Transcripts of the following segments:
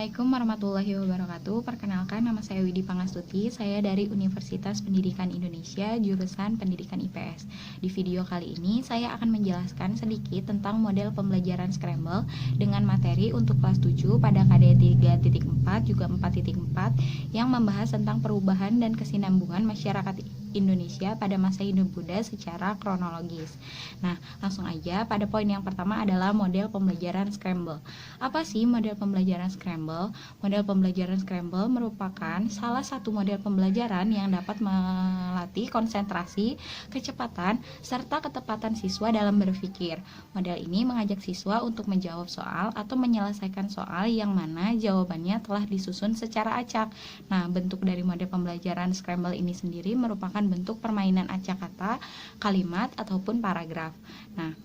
Assalamualaikum warahmatullahi wabarakatuh. Perkenalkan, nama saya Widi Pangastuti. Saya dari Universitas Pendidikan Indonesia, jurusan Pendidikan IPS. Di video kali ini, saya akan menjelaskan sedikit tentang model pembelajaran Scramble dengan materi untuk kelas 7 pada KD 3.4 juga 4.4 yang membahas tentang perubahan dan kesinambungan masyarakat Indonesia pada masa Hindu-Buddha secara kronologis. Nah, langsung aja pada poin yang pertama adalah model pembelajaran Scramble. Apa sih model pembelajaran Scramble? Model pembelajaran Scramble merupakan salah satu model pembelajaran yang dapat melatih konsentrasi, kecepatan, serta ketepatan siswa dalam berpikir. Model ini mengajak siswa untuk menjawab soal atau menyelesaikan soal yang mana jawabannya telah disusun secara acak. Nah, bentuk dari model pembelajaran Scramble ini sendiri merupakan bentuk permainan acak kata, kalimat, ataupun paragraf. Nah,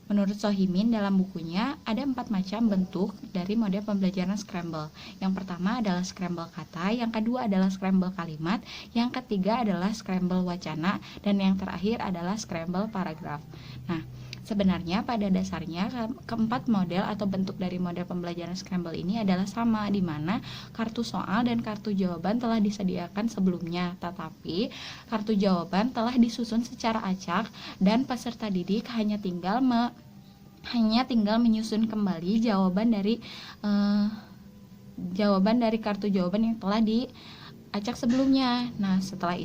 menurut Sohimin dalam bukunya ada 4 macam bentuk dari model pembelajaran Scramble. Yang pertama adalah Scramble kata, yang kedua adalah Scramble kalimat, yang ketiga adalah Scramble wacana, dan yang terakhir adalah Scramble paragraf. Nah, sebenarnya pada dasarnya keempat model atau bentuk dari model pembelajaran Scramble ini adalah sama, di mana kartu soal dan kartu jawaban telah disediakan sebelumnya, tetapi kartu jawaban telah disusun secara acak dan peserta didik hanya tinggal menyusun kembali jawaban dari kartu jawaban yang telah diacak sebelumnya. Nah, setelah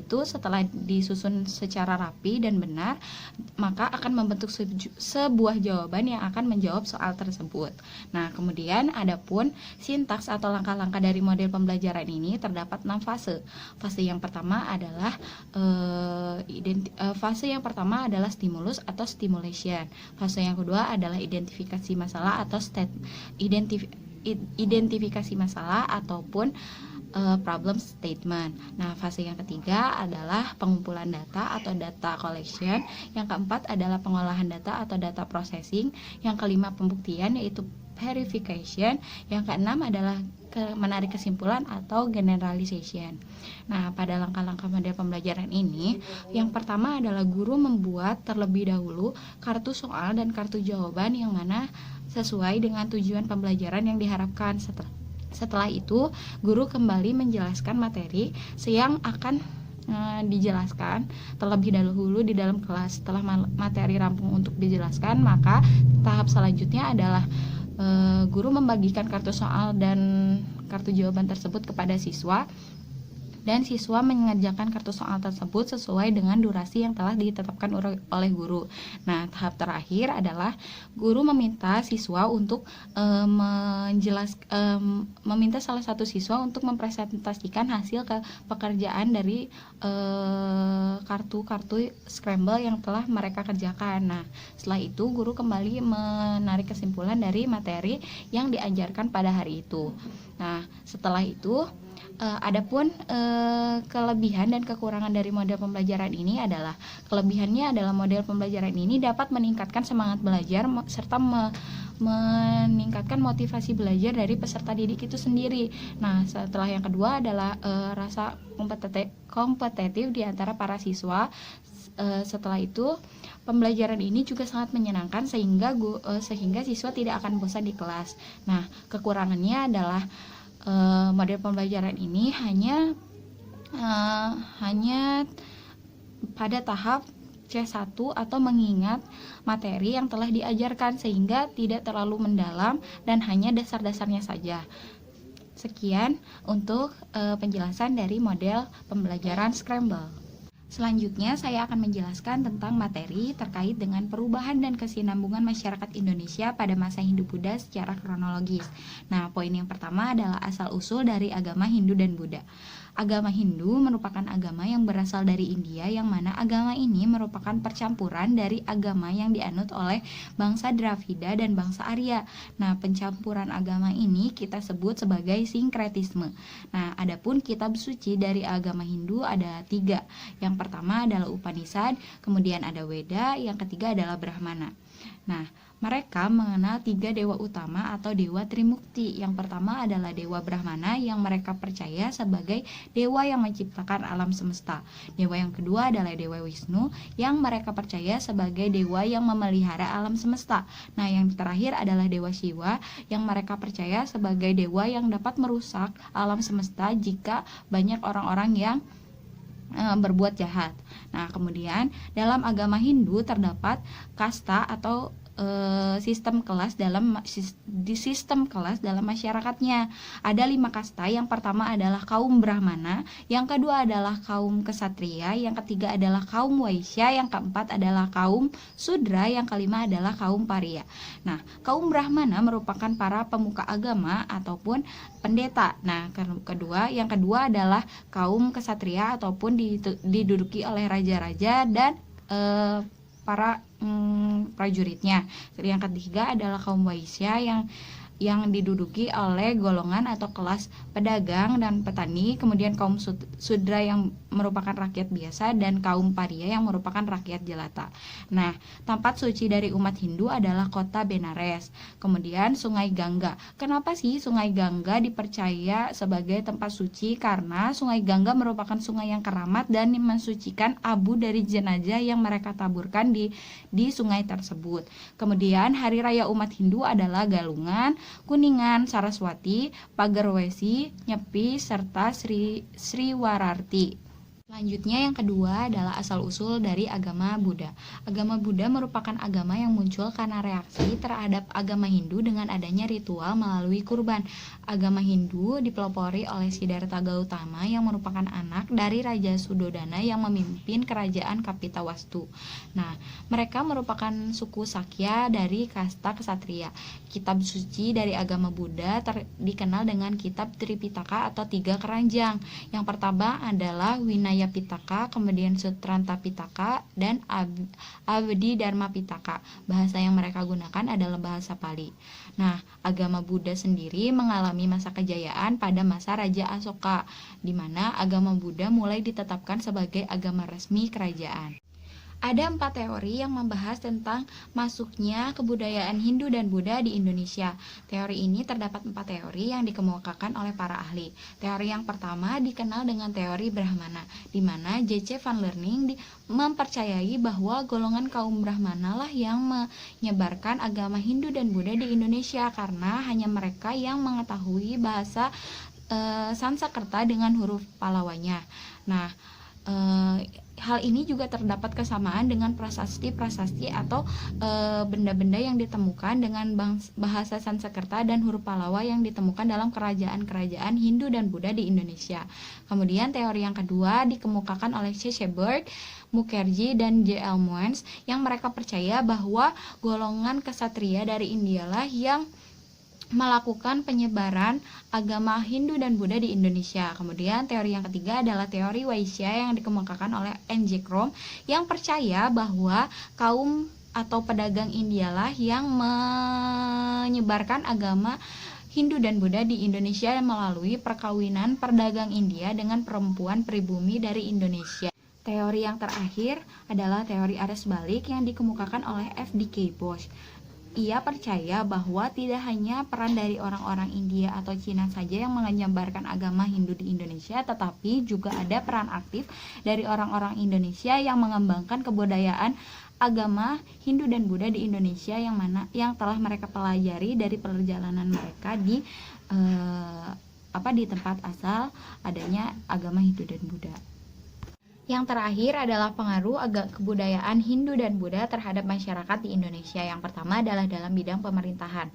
disusun secara rapi dan benar, maka akan membentuk sebuah jawaban yang akan menjawab soal tersebut. Nah, kemudian adapun sintaks atau langkah-langkah dari model pembelajaran ini terdapat 6 fase. Fase yang pertama adalah stimulus atau stimulation. Fase yang kedua adalah identifikasi masalah atau identifikasi masalah ataupun problem statement. Nah, fase yang ketiga adalah pengumpulan data atau data collection. Yang keempat adalah pengolahan data atau data processing. Yang kelima pembuktian yaitu verification. Yang keenam adalah menarik kesimpulan atau generalization. Nah, pada langkah-langkah model pembelajaran ini, yang pertama adalah guru membuat terlebih dahulu kartu soal dan kartu jawaban yang mana sesuai dengan tujuan pembelajaran yang diharapkan. Setelah itu, guru kembali menjelaskan materi yang akan dijelaskan terlebih dahulu di dalam kelas. Setelah materi rampung untuk dijelaskan, maka tahap selanjutnya adalah guru membagikan kartu soal dan kartu jawaban tersebut kepada siswa, dan siswa mengerjakan kartu soal tersebut sesuai dengan durasi yang telah ditetapkan oleh guru. Nah, tahap terakhir adalah guru meminta siswa untuk meminta salah satu siswa untuk mempresentasikan hasil pekerjaan dari kartu-kartu Scramble yang telah mereka kerjakan. Nah, setelah itu guru kembali menarik kesimpulan dari materi yang diajarkan pada hari itu. Nah, setelah itu adapun kelebihan dan kekurangan dari model pembelajaran ini adalah kelebihannya adalah model pembelajaran ini dapat meningkatkan semangat belajar serta meningkatkan motivasi belajar dari peserta didik itu sendiri. Nah, setelah yang kedua adalah rasa kompetitif di antara para siswa. Setelah itu pembelajaran ini juga sangat menyenangkan sehingga siswa tidak akan bosan di kelas. Nah, kekurangannya adalah model pembelajaran ini hanya pada tahap C1 atau mengingat materi yang telah diajarkan sehingga tidak terlalu mendalam dan hanya dasar-dasarnya saja. Sekian untuk penjelasan dari model pembelajaran Scramble. Selanjutnya saya akan menjelaskan tentang materi terkait dengan perubahan dan kesinambungan masyarakat Indonesia pada masa Hindu-Buddha secara kronologis. Nah, poin yang pertama adalah asal-usul dari agama Hindu dan Buddha. Agama Hindu merupakan agama yang berasal dari India, yang mana agama ini merupakan percampuran dari agama yang dianut oleh bangsa Dravida dan bangsa Arya. Nah, pencampuran agama ini kita sebut sebagai sinkretisme. Nah, adapun kitab suci dari agama Hindu ada 3. Yang pertama adalah Upanishad, kemudian ada Weda, yang ketiga adalah Brahmana. Nah, mereka mengenal 3 dewa utama atau dewa Trimukti. Yang pertama adalah dewa Brahmana yang mereka percaya sebagai dewa yang menciptakan alam semesta. Dewa yang kedua adalah dewa Wisnu yang mereka percaya sebagai dewa yang memelihara alam semesta. Nah, yang terakhir adalah dewa Siwa yang mereka percaya sebagai dewa yang dapat merusak alam semesta jika banyak orang-orang yang berbuat jahat. Nah, kemudian dalam agama Hindu terdapat kasta atau sistem kelas dalam masyarakatnya. Ada 5 kasta. Yang pertama adalah kaum Brahmana, yang kedua adalah kaum Ksatria, yang ketiga adalah kaum Waisya, yang keempat adalah kaum Sudra, yang kelima adalah kaum Pariya. Nah, kaum Brahmana merupakan para pemuka agama ataupun pendeta. Nah, yang kedua adalah kaum Ksatria ataupun diduduki oleh raja-raja dan para prajuritnya. Yang ketiga adalah kaum Waisya yang diduduki oleh golongan atau kelas pedagang dan petani, kemudian kaum Sudra yang merupakan rakyat biasa, dan kaum Pariya yang merupakan rakyat jelata. Nah, tempat suci dari umat Hindu adalah kota Benares, kemudian Sungai Gangga. Kenapa sih Sungai Gangga dipercaya sebagai tempat suci? Karena Sungai Gangga merupakan sungai yang keramat dan mensucikan abu dari jenazah yang mereka taburkan di sungai tersebut. Kemudian hari raya umat Hindu adalah Galungan, Kuningan, Saraswati, Pagarwesi, Nyepi, serta Sriwararti. Selanjutnya yang kedua adalah asal-usul dari agama Buddha. Agama Buddha merupakan agama yang muncul karena reaksi terhadap agama Hindu dengan adanya ritual melalui kurban. Agama Hindu dipelopori oleh Siddhartha Gautama yang merupakan anak dari Raja Sudodana yang memimpin kerajaan Kapitawastu. Nah, mereka merupakan suku Sakya dari kasta Ksatria. Kitab suci dari agama Buddha dikenal dengan kitab Tripitaka atau 3 keranjang. Yang pertama adalah Vinaya Pitaka, kemudian Sutranta Pitaka, dan Abdi Dharma Pitaka. Bahasa yang mereka gunakan adalah bahasa Pali. Nah, agama Buddha sendiri mengalami masa kejayaan pada masa Raja Asoka, di mana agama Buddha mulai ditetapkan sebagai agama resmi kerajaan. Ada 4 teori yang membahas tentang masuknya kebudayaan Hindu dan Buddha di Indonesia. Teori ini terdapat 4 teori yang dikemukakan oleh para ahli. Teori yang pertama dikenal dengan teori Brahmana, di mana J.C. van Leeuwenhoek mempercayai bahwa golongan kaum Brahmana lah yang menyebarkan agama Hindu dan Buddha di Indonesia karena hanya mereka yang mengetahui bahasa Sanskerta dengan huruf Palawanya. Nah, hal ini juga terdapat kesamaan dengan prasasti-prasasti atau benda-benda yang ditemukan dengan bahasa Sanskerta dan huruf Palawa yang ditemukan dalam kerajaan-kerajaan Hindu dan Buddha di Indonesia. Kemudian teori yang kedua dikemukakan oleh C. Shepherd, Mukherjee, dan J.L. Moens yang mereka percaya bahwa golongan kesatria dari India lah yang melakukan penyebaran agama Hindu dan Buddha di Indonesia. Kemudian teori yang ketiga adalah teori Waisya yang dikemukakan oleh N.J. Krom yang percaya bahwa kaum atau pedagang India lah yang menyebarkan agama Hindu dan Buddha di Indonesia melalui perkawinan pedagang India dengan perempuan pribumi dari Indonesia. Teori yang terakhir adalah teori arus balik yang dikemukakan oleh F.D.K. Bosch. Ia percaya bahwa tidak hanya peran dari orang-orang India atau Cina saja yang menyebarkan agama Hindu di Indonesia, tetapi juga ada peran aktif dari orang-orang Indonesia yang mengembangkan kebudayaan agama Hindu dan Buddha di Indonesia yang telah mereka pelajari dari perjalanan mereka di tempat asal adanya agama Hindu dan Buddha. Yang terakhir adalah pengaruh kebudayaan Hindu dan Buddha terhadap masyarakat di Indonesia. Yang pertama adalah dalam bidang pemerintahan,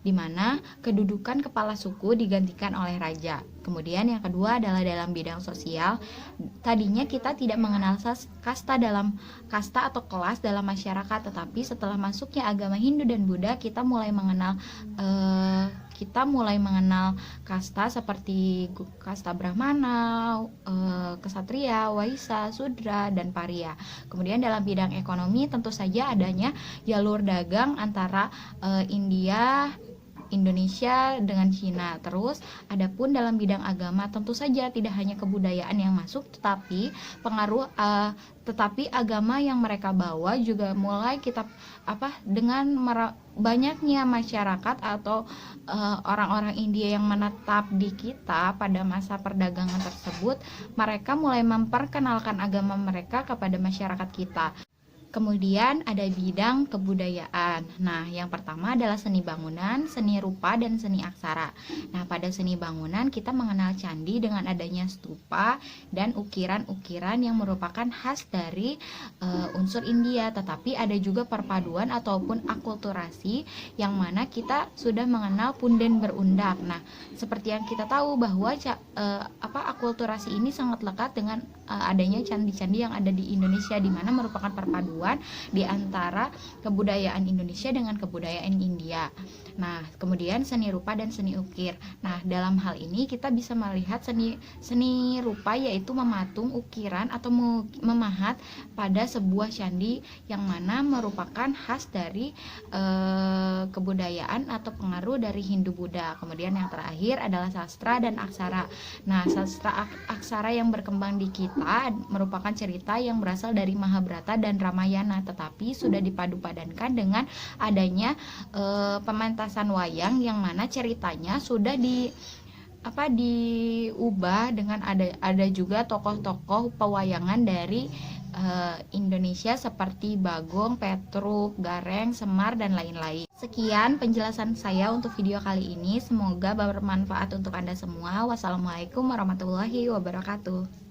di mana kedudukan kepala suku digantikan oleh raja. Kemudian yang kedua adalah dalam bidang sosial. Tadinya kita tidak mengenal kasta atau kelas dalam masyarakat, tetapi setelah masuknya agama Hindu dan Buddha, kita mulai mengenal kasta seperti kasta Brahmana, Ksatria, Waisya, Sudra, dan Pariya. Kemudian dalam bidang ekonomi tentu saja adanya jalur dagang antara India Indonesia dengan Cina. Terus adapun dalam bidang agama tentu saja tidak hanya kebudayaan yang masuk, tetapi agama yang mereka bawa juga mulai kita dengan banyaknya masyarakat atau orang-orang India yang menetap di kita pada masa perdagangan tersebut, mereka mulai memperkenalkan agama mereka kepada masyarakat kita. Kemudian ada bidang kebudayaan. Nah, yang pertama adalah seni bangunan, seni rupa, dan seni aksara. Nah, pada seni bangunan kita mengenal candi dengan adanya stupa dan ukiran-ukiran yang merupakan khas dari unsur India. Tetapi ada juga perpaduan ataupun akulturasi yang mana kita sudah mengenal punden berundak. Nah, seperti yang kita tahu bahwa akulturasi ini sangat lekat dengan adanya candi-candi yang ada di Indonesia, di mana merupakan perpaduan di antara kebudayaan Indonesia dengan kebudayaan India. Nah, kemudian seni rupa dan seni ukir. Nah, dalam hal ini kita bisa melihat seni rupa yaitu mematung ukiran atau memahat pada sebuah candi yang mana merupakan khas dari kebudayaan atau pengaruh dari Hindu-Buddha. Kemudian yang terakhir adalah sastra dan aksara. Nah, sastra aksara yang berkembang di kita merupakan cerita yang berasal dari Mahabharata dan Ramayana, tetapi sudah dipadu-padankan dengan adanya pementasan wayang yang mana ceritanya sudah diubah dengan ada juga tokoh-tokoh pewayangan dari Indonesia seperti Bagong, Petruk, Gareng, Semar, dan lain-lain. Sekian penjelasan saya untuk video kali ini, semoga bermanfaat untuk Anda semua. Wassalamualaikum warahmatullahi wabarakatuh.